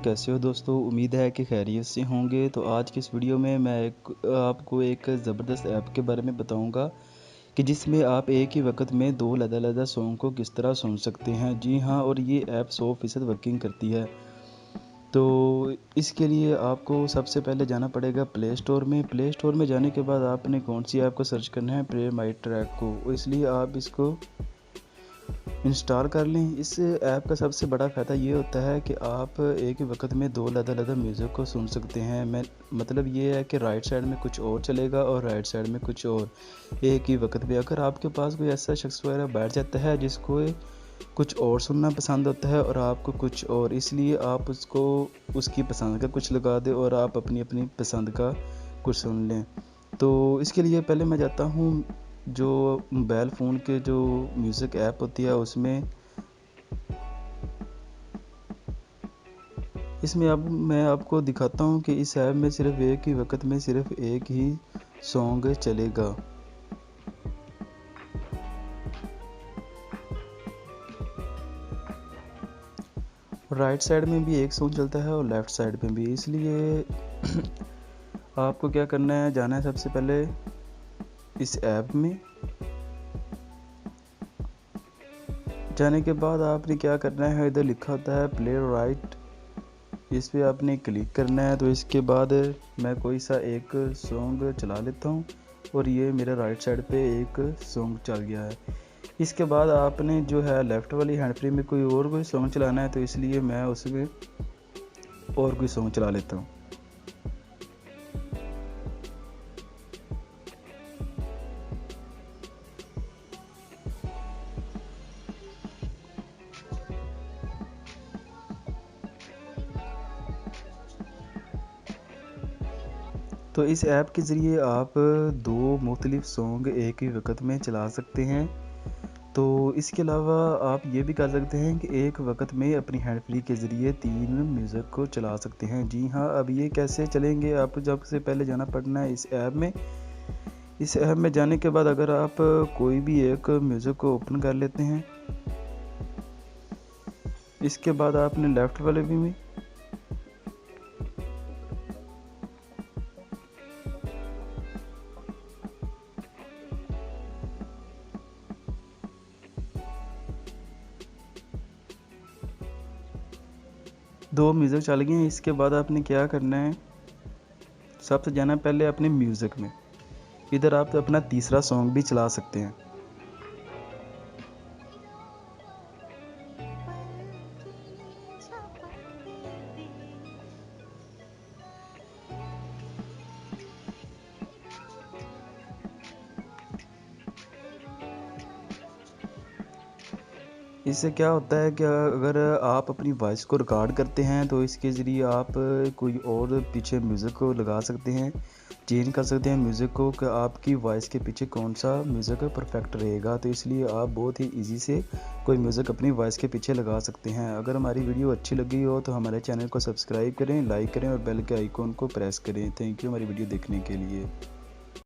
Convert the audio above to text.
कैसे हो दोस्तों। उम्मीद है कि खैरियत से होंगे। तो आज की इस वीडियो में मैं आपको एक ज़बरदस्त ऐप के बारे में बताऊंगा कि जिसमें आप एक ही वक्त में दो अलग-अलग सॉन्ग को किस तरह सुन सकते हैं। जी हाँ, और ये ऐप 100% वर्किंग करती है। तो इसके लिए आपको सबसे पहले जाना पड़ेगा प्ले स्टोर में। प्ले स्टोर में जाने के बाद आपने कौन सी ऐप को सर्च करना है, प्ले माई ट्रैक को। इसलिए आप इसको इंस्टॉल कर लें। इस ऐप का सबसे बड़ा फ़ायदा ये होता है कि आप एक ही वक्त में दो अलग-अलग म्यूज़िक को सुन सकते हैं। मतलब ये है कि राइट साइड में कुछ और चलेगा और राइट साइड में कुछ और, एक ही वक्त पे। अगर आपके पास कोई ऐसा शख्स वगैरह बैठ जाता है जिसको कुछ और सुनना पसंद होता है और आपको कुछ और, इसलिए आप उसको उसकी पसंद का कुछ लगा दें और आप अपनी अपनी पसंद का कुछ सुन लें। तो इसके लिए पहले मैं जाता हूँ जो मोबाइल फ़ोन के जो म्यूज़िक ऐप होती है उसमें। इसमें अब मैं आपको दिखाता हूँ कि इस ऐप में सिर्फ़ एक ही वक्त में सिर्फ़ एक ही सॉन्ग चलेगा। राइट साइड में भी एक सॉन्ग चलता है और लेफ़्ट साइड में भी। इसलिए आपको क्या करना है, जाना है सबसे पहले इस ऐप में। जाने के बाद आपने क्या करना है, इधर लिखा होता है प्ले राइट, इस पे आपने क्लिक करना है। तो इसके बाद मैं कोई सा एक सॉन्ग चला लेता हूँ और ये मेरे राइट साइड पे एक सॉन्ग चल गया है। इसके बाद आपने जो है लेफ़्ट वाली हैंड फ्री में कोई सॉन्ग चलाना है, तो इसलिए मैं उसमें और कोई सॉन्ग चला लेता हूँ। तो इस ऐप के ज़रिए आप दो मुख्तलिफ़ सॉन्ग एक ही वक्त में चला सकते हैं। तो इसके अलावा आप ये भी कर सकते हैं कि एक वक्त में अपनी हैंड फ्री के ज़रिए 3 म्यूज़िक को चला सकते हैं। जी हाँ, अब ये कैसे चलेंगे, आपको सबसे पहले जाना पड़ना है इस ऐप में। इस ऐप में जाने के बाद अगर आप कोई भी एक म्यूज़िक को ओपन कर लेते हैं, इसके बाद आपने लेफ़्ट वाले भी में दो म्यूज़िक चल गए हैं। इसके बाद आपने क्या करना है, सबसे जाना पहले अपने म्यूज़िक में। इधर आप अपना तीसरा सॉन्ग भी चला सकते हैं। इससे क्या होता है कि अगर आप अपनी वॉइस को रिकॉर्ड करते हैं तो इसके ज़रिए आप कोई और पीछे म्यूज़िक को लगा सकते हैं, चेंज कर सकते हैं म्यूज़िक को कि आपकी वॉइस के पीछे कौन सा म्यूज़िक परफेक्ट रहेगा। तो इसलिए आप बहुत ही इजी से कोई म्यूज़िक अपनी वॉइस के पीछे लगा सकते हैं। अगर हमारी वीडियो अच्छी लगी हो तो हमारे चैनल को सब्सक्राइब करें, लाइक करें और बेल के आइकॉन को प्रेस करें। थैंक यू हमारी वीडियो देखने के लिए।